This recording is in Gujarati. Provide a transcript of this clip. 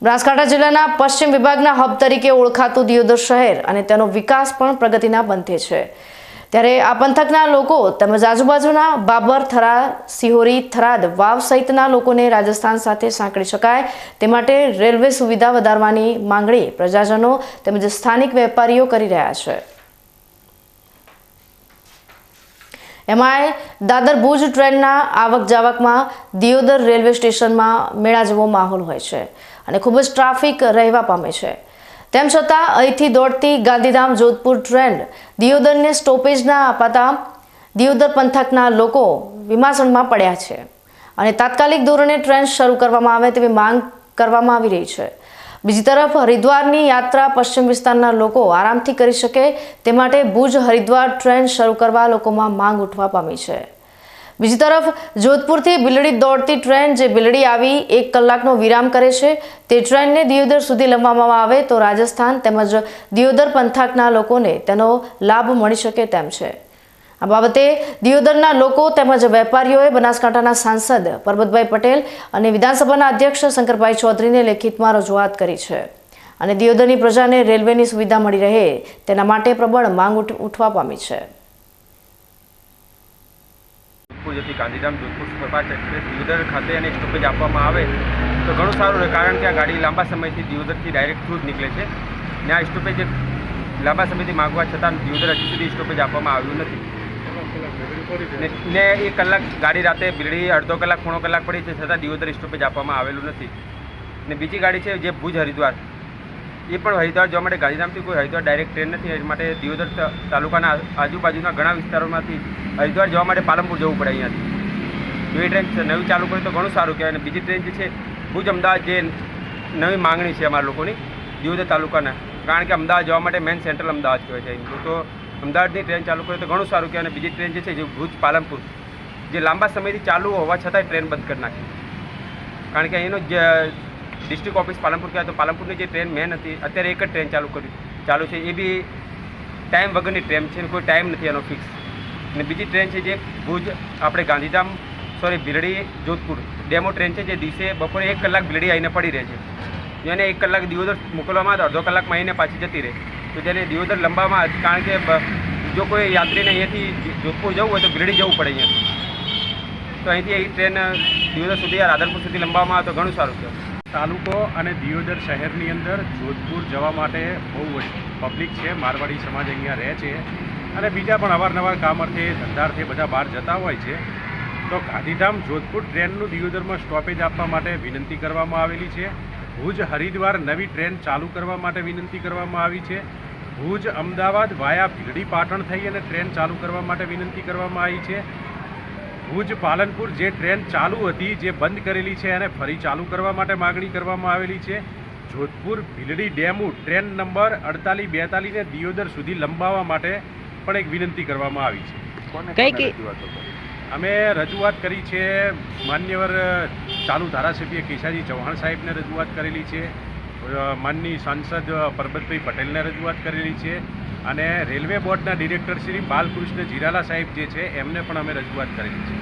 બનાસકાંઠા જિલ્લાના પશ્ચિમ વિભાગના હબ તરીકે ઓળખાતું દિયોદર શહેર અને તેનો વિકાસ પણ પ્રગતિના પંથે છે। ત્યારે આ પંથકના લોકો તેમજ આજુબાજુના બાબર, થરા, સિહોરી, થરાદ, વાવ સહિતના લોકોને રાજસ્થાન સાથે સાંકળી શકાય તે માટે રેલવે સુવિધા વધારવાની માંગણી પ્રજાજનો તેમજ સ્થાનિક વેપારીઓ કરી રહ્યા છે। એમાં દાદર ભુજ ટ્રેનના આવક જાવકમાં દિયોદર રેલવે સ્ટેશનમાં મેળા જેવો માહોલ હોય છે અને ખૂબ જ ટ્રાફિક રહેવા પામે છે। તેમ છતાં અહીંથી દોડતી ગાંધીધામ જોધપુર ટ્રેન દિયોદરને સ્ટોપેજ ના અપાતા દિયોદર પંથકના લોકો વિમાસણમાં પડ્યા છે અને તાત્કાલિક ધોરણે ટ્રેન શરૂ કરવામાં આવે તેવી માંગ કરવામાં આવી રહી છે। બીજી તરફ હરિદ્વારની યાત્રા પશ્ચિમ વિસ્તારના લોકો આરામથી કરી શકે તે માટે ભુજ હરિદ્વાર ટ્રેન શરૂ કરવા લોકોમાં માંગ ઉઠવા પામી છે। બીજી તરફ જોધપુરથી બિલડી દોડતી ટ્રેન જે બિલડી આવી 1 કલાકનો વિરામ કરે છે તે ટ્રેનને દિયોદર સુધી લંબાવવામાં આવે તો રાજસ્થાન તેમજ દિયોદર પંથકના લોકોને તેનો લાભ મળી શકે તેમ છે। આ બાબતે દિયોદરના લોકો તેમજ વેપારીઓએ બનાસકાંઠાના સાંસદ પરબતભાઈ પટેલ અને વિધાનસભાના અધ્યક્ષ શંકરભાઈ ચૌધરીને લેખિતમાં રજૂઆત કરી છે અને દિયોદરની પ્રજાને રેલવેની સુવિધા મળી રહે તેના માટે પ્રબળ માંગ ઉઠવા પામી છે। ગાંધીધામ જોધપુર સુપરફાસ્ટ એક્સપ્રેસ દિયોદર ખાતે અને સ્ટોપેજ આપવામાં આવે તો ઘણું સારું રહે, કારણ કે આ ગાડી લાંબા સમયથી દિયોદરથી ડાયરેક્ટ થ્રુ જ નીકળે છે ને આ સ્ટોપેજ લાંબા સમયથી માગવા છતાં દિયોદર હજી સુધી સ્ટોપેજ આપવામાં આવ્યું નથી ને 1 કલાક ગાડી રાતે બિલડી અડધો કલાક પોણો કલાક પડી છે છતાં દિયોદર સ્ટોપેજ આપવામાં આવેલું નથી। ને બીજી ગાડી છે જે ભુજ હરિદ્વાર, એ પણ હરિદ્વાર જવા માટે ગાંધીધામથી કોઈ હરિદ્વાર ડાયરેક્ટ ટ્રેન નથી, એ માટે દિયોદર તાલુકાના આજુબાજુના ઘણા વિસ્તારોમાંથી હરિદ્વાર જવા માટે પાલનપુર જવું પડે અહીંયાથી। તો એ ટ્રેન નવી ચાલુ કરી તો ઘણું સારું કહેવાય। અને બીજી ટ્રેન જે છે ભુજ અમદાવાદ, જે નવી માંગણી છે અમારા લોકોની દિયોદર તાલુકાના, કારણ કે અમદાવાદ જવા માટે મેન સેન્ટ્રલ અમદાવાદ કહેવાય છે, તો અમદાવાદની ટ્રેન ચાલુ કરે તો ઘણું સારું કહેવાય। અને બીજી ટ્રેન જે છે જે ભુજ પાલનપુર, જે લાંબા સમયથી ચાલુ હોવા છતાંય ટ્રેન બંધ કરી નાખી, કારણ કે અહીંનો જે ડિસ્ટ્રિક્ટ ઓફિસ પાલનપુર કહેવાય, તો પાલનપુરની જે ટ્રેન મેન હતી અત્યારે એક જ ટ્રેન ચાલુ છે, એ બી ટાઈમ વગરની ટ્રેન છે, કોઈ ટાઈમ નથી એનો ફિક્સ। અને બીજી ટ્રેન છે જે ભુજ આપણે ગાંધીધામ ભીલડી જોધપુર ડેમો ટ્રેન છે, જે દિવસે બપોરે 1 કલાક ભીલડી આવીને પડી રહે છે, જેને 1 કલાક દિયોદર મોકલવામાં અડધો કલાકમાં આવીને પાછી જતી રહે, તો તેને દિયોદર લંબાવવામાં, કારણ કે જો કોઈ યાત્રીને અહીંયાથી જોધપુર જવું હોય તો ભીલડી જવું પડે અહીંયાથી, તો અહીંથી એ ટ્રેન દિયોદર સુધી રાધનપુર સુધી લંબાવવામાં આવે તો ઘણું સારું છે। તાલુકો અને દિયોદર શહેરની અંદર જોધપુર જવા માટે બહુ પબ્લિક છે, મારવાડી સમાજ અહીંયા રહે છે અને બીજા પણ અવારનવાર કામ અર્થે ધંધાર્થે બધા બહાર જતા હોય છે, તો ગાંધીધામ જોધપુર ટ્રેનનું દિયોદરમાં સ્ટોપેજ આપવા માટે વિનંતી કરવામાં આવેલી છે। ભુજ હરિદ્વાર નવી ટ્રેન ચાલુ કરવા માટે વિનંતી કરવામાં આવી છે। ભુજ અમદાવાદ વાયા ભીલડી પાટણ થઈ અને ટ્રેન ચાલુ કરવા માટે વિનંતી કરવામાં આવી છે। ભુજ પાલનપુર જે ટ્રેન ચાલુ હતી, જે બંધ કરેલી છે, એને ફરી ચાલુ કરવા માટે માગણી કરવામાં આવેલી છે। Jodhpur Bhildi DEMU train number 4842 ને દિયોદર સુધી લંબાવવા માટે પણ એક વિનંતી કરવામાં આવી છે। અમે રજૂઆત કરી છે, માન્યવર ચાલુ ધારાસભ્ય કેશાજી ચૌહાણ સાહેબને રજૂઆત કરેલી છે, માનની સાંસદ પરબતભાઈ પટેલને રજૂઆત કરેલી છે અને રેલવે બોર્ડના ડિરેક્ટર શ્રી બાલકૃષ્ણ જીરાલા સાહેબ જે છે એમને પણ અમે રજૂઆત કરેલી છે।